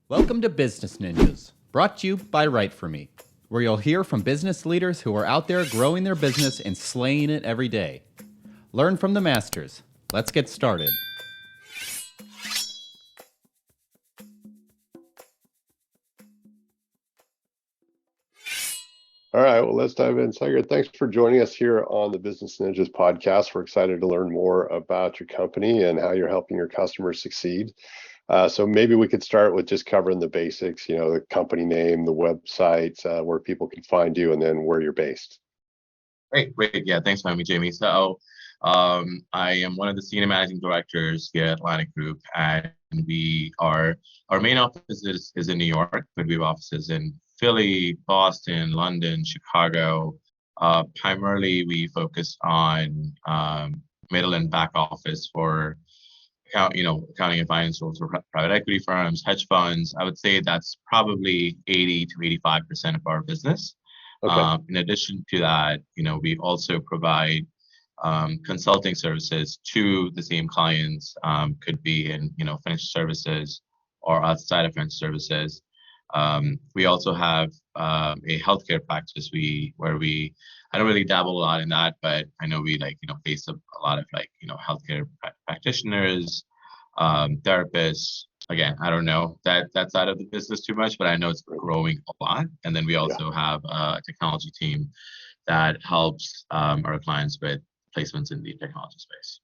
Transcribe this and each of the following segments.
Welcome to Business Ninjas, brought to you by WriteForMe, where you'll hear from business leaders who are out there growing their business and slaying it every day. Learn from the masters. Let's get started. All right, well, let's dive in. Sagar, thanks for joining us here on the Business Ninjas podcast. We're excited to learn more about your company and how you're helping your customers succeed. So maybe we could start with just covering the basics, the company name, the website, where people can find you, and then where you're based. Great. Yeah, thanks for having me, Jamie. So I am one of the senior managing directors here at Atlantic Group, and our main office is in New York, but we have offices in Philly, Boston, London, Chicago. Primarily, we focus on middle and back office for accounting and finance roles for private equity firms, hedge funds. I would say that's probably 80 to 85% of our business. Okay. In addition to that, we also provide consulting services to the same clients, could be in, financial services or outside of financial services. We also have a healthcare practice I don't really dabble a lot in that, but I know we face a lot of healthcare practitioners, therapists. Again, I don't know that side of the business too much, but I know it's growing a lot. And then we also have a technology team that helps our clients with placements in the technology space.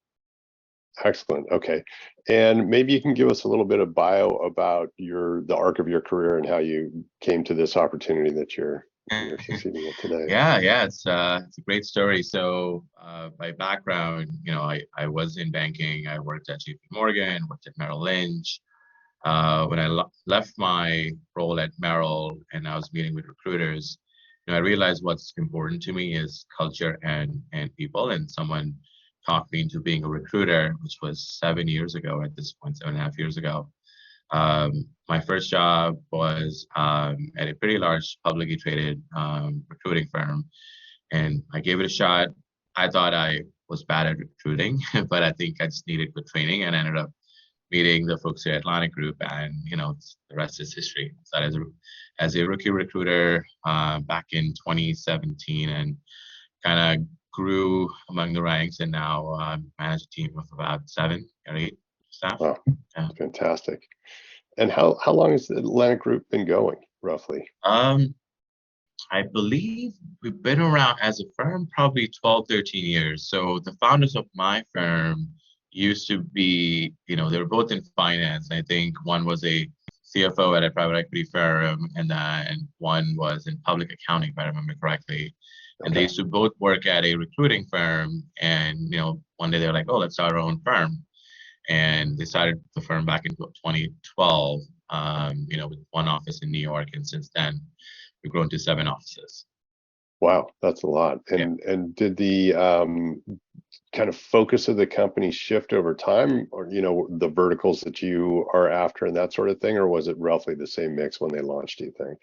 Excellent. Okay. And maybe you can give us a little bit of bio about the arc of your career and how you came to this opportunity that you're succeeding at today. Yeah, it's a great story. So by background, I was in banking. I worked at JP Morgan, worked at Merrill Lynch. When I left my role at Merrill and I was meeting with recruiters, I realized what's important to me is culture and people. And someone talked me into being a recruiter, which was 7 years ago at this point, 7.5 years ago. My first job was at a pretty large publicly traded recruiting firm, and I gave it a shot. I thought I was bad at recruiting, but I think I just needed good training, and I ended up meeting the folks here at Atlantic Group, and the rest is history. So as a rookie recruiter back in 2017, and kind of grew among the ranks, and now manage a team of about 7 or 8 staff. Wow, Yeah. Fantastic. And how long has the Atlantic Group been going, roughly? I believe we've been around as a firm probably 12, 13 years. So the founders of my firm used to be, they were both in finance. I think one was a CFO at a private equity firm, and then one was in public accounting, if I remember correctly. And they used to both work at a recruiting firm. And, one day they were like, oh, let's start our own firm. And they started the firm back in 2012, with one office in New York. And since then, we've grown to 7 offices. Wow, that's a lot. And did the kind of focus of the company shift over time, or the verticals that you are after and that sort of thing, or was it roughly the same mix when they launched, do you think?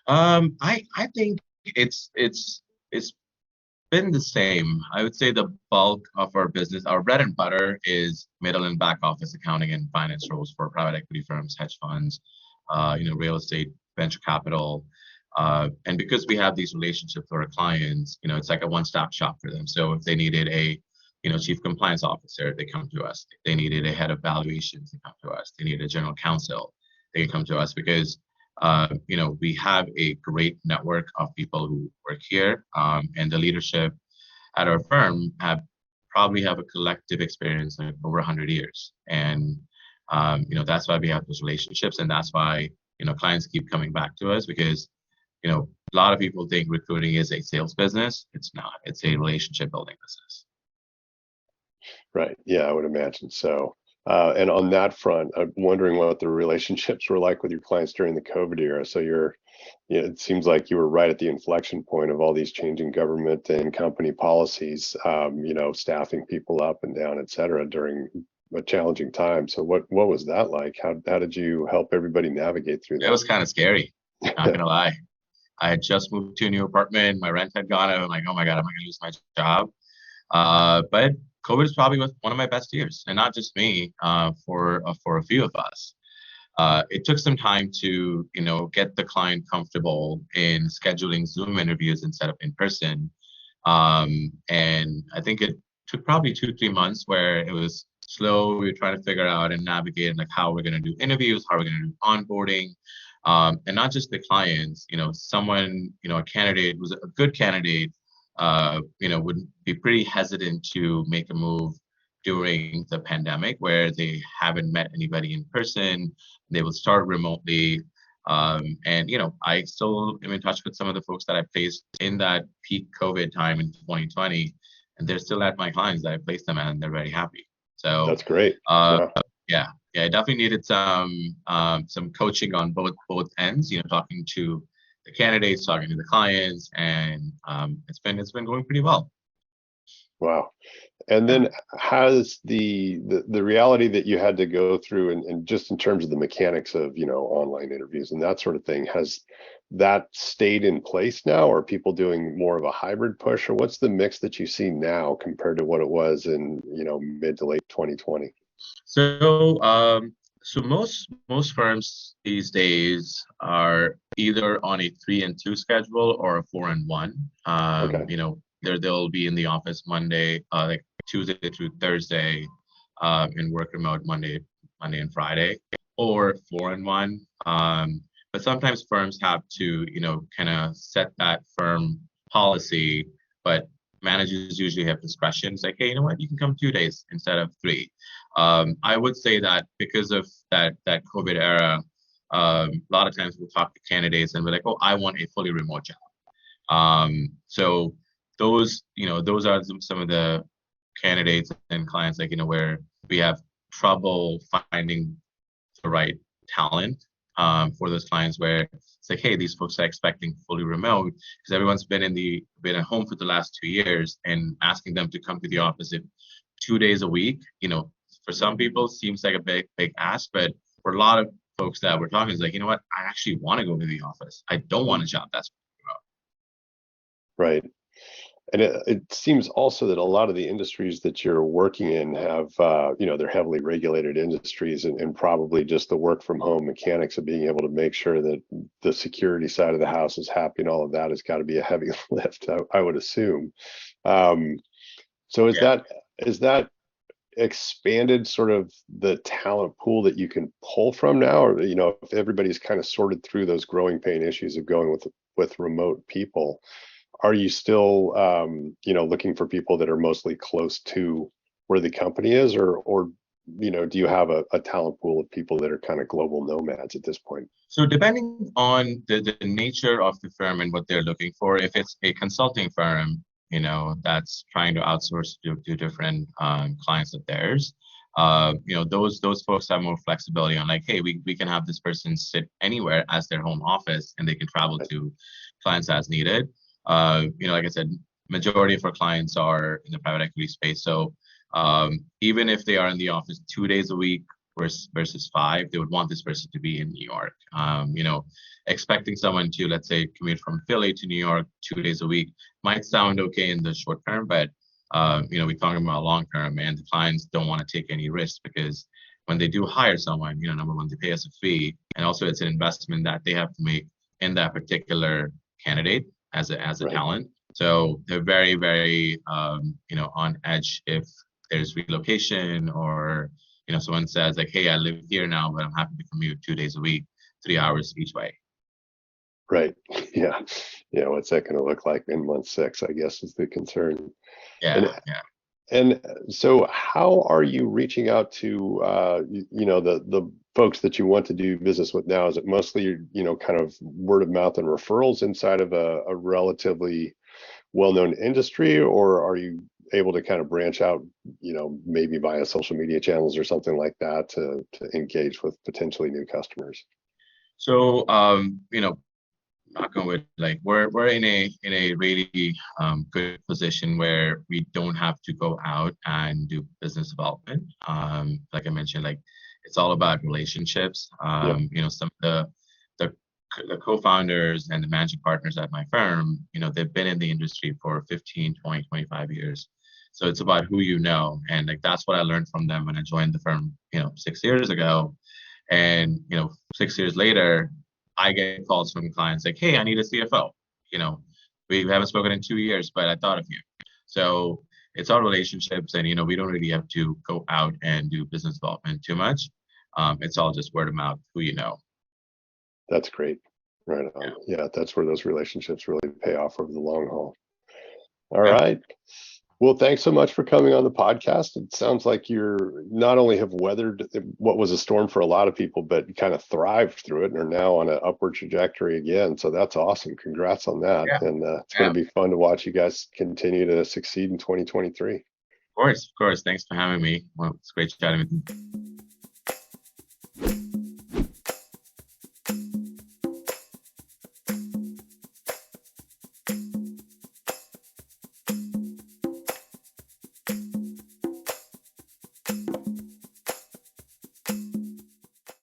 I think it's been the same. I would say the bulk of our business, our bread and butter, is middle and back office accounting and finance roles for private equity firms, hedge funds, real estate, venture capital. And because we have these relationships with our clients, it's like a one-stop shop for them. So if they needed a chief compliance officer, they come to us. If they needed a head of valuations, they come to us. They needed a general counsel, they can come to us, because we have a great network of people who work here, and the leadership at our firm probably have a collective experience of over 100 years. And that's why we have those relationships, and that's why clients keep coming back to us, because a lot of people think recruiting is a sales business. It's not. It's a relationship building business. Right. Yeah, I would imagine so. And on that front, I'm wondering what the relationships were like with your clients during the COVID era. So it seems like you were right at the inflection point of all these changing government and company policies, staffing people up and down, et cetera, during a challenging time. So what was that like? How did you help everybody navigate through that? It was kind of scary, not gonna lie. I had just moved to a new apartment. My rent had gone up. I'm like, oh my God, am I gonna lose my job? But COVID is probably one of my best years, and not just me, for a few of us. It took some time to, get the client comfortable in scheduling Zoom interviews instead of in person. And I think it took probably 2, 3 months where it was slow. We were trying to figure out and navigate like how we're going to do interviews, how we're going to do onboarding, and not just the clients. Someone, a candidate who's a good candidate, would be pretty hesitant to make a move during the pandemic where they haven't met anybody in person. They will start remotely. And I still am in touch with some of the folks that I placed in that peak COVID time in 2020, and they're still at my clients that I placed them at, and they're very happy. So That's great. yeah, I definitely needed some coaching on both ends. Talking to the candidates, talking to the clients, and it's been going pretty well. Wow. And then has the reality that you had to go through and just in terms of the mechanics of, online interviews and that sort of thing, has that stayed in place now? Or are people doing more of a hybrid push, or what's the mix that you see now compared to what it was in, mid to late 2020? So most firms these days are either on a 3-2 schedule or a 4-1. Okay. They'll be in the office Monday, like Tuesday through Thursday, and work remote Monday and Friday, or 4-1. But sometimes firms have to, kind of set that firm policy, but managers usually have discretion. It's like, hey, you know what, you can come 2 days instead of 3. I would say that because of that COVID era, a lot of times we'll talk to candidates and we're like, oh, I want a fully remote job. So those are some of the candidates and clients, like, where we have trouble finding the right talent for those clients, where it's like, hey, these folks are expecting fully remote because everyone's been at home for the last 2 years, and asking them to come to the office 2 days a week, for some people seems like a big ask, but for a lot of folks that we're talking, it's like, you know what, I actually want to go to the office. I don't want a job that's remote. Right. And it seems also that a lot of the industries that you're working in have, they're heavily regulated industries, and probably just the work from home mechanics of being able to make sure that the security side of the house is happy and all of that has got to be a heavy lift, I would assume. So is that expanded sort of the talent pool that you can pull from now, or if everybody's kind of sorted through those growing pain issues of going with remote people, are you still looking for people that are mostly close to where the company is, or do you have a talent pool of people that are kind of global nomads at this point? So depending on the nature of the firm and what they're looking for, if it's a consulting firm, that's trying to outsource to different clients of theirs, those folks have more flexibility on, like, hey, we can have this person sit anywhere as their home office, and they can travel to clients as needed. Like I said, majority of our clients are in the private equity space. So even if they are in the office 2 days a week versus 5, they would want this person to be in New York. Expecting someone to, let's say, commute from Philly to New York 2 days a week might sound okay in the short term, but we're talking about long term, and the clients don't want to take any risks, because when they do hire someone, number one, they pay us a fee, and also it's an investment that they have to make in that particular candidate as a Right. talent. So they're very, very on edge if there's relocation, or someone says like, hey, I live here now, but I'm happy to commute 2 days a week, 3 hours each way. Right. Yeah. What's that going to look like in month 6, I guess, is the concern. Yeah. And so how are you reaching out to the folks that you want to do business with now? Is it mostly kind of word of mouth and referrals inside of a relatively well-known industry, or are you able to kind of branch out, maybe via social media channels or something like that to engage with potentially new customers? So knock on wood, like we're in a really good position where we don't have to go out and do business development. Like I mentioned, like it's all about relationships. Some of the co-founders and the managing partners at my firm, they've been in the industry for 15, 20, 25 years. So it's about who you know. And like that's what I learned from them when I joined the firm, 6 years ago. And 6 years later, I get calls from clients like, "Hey, I need a CFO. You know, we haven't spoken in 2 years, but I thought of you." So it's all relationships, and we don't really have to go out and do business development too much. It's all just word of mouth, who you know. That's great. Right Yeah. on. Yeah, that's where those relationships really pay off over the long haul. All Yeah. right. Well, thanks so much for coming on the podcast. It sounds like you're not only have weathered what was a storm for a lot of people, but kind of thrived through it and are now on an upward trajectory again. So that's awesome. Congrats on that. Yeah. And it's Yeah. going to be fun to watch you guys continue to succeed in 2023. Of course. Thanks for having me. Well, it's great chatting with you.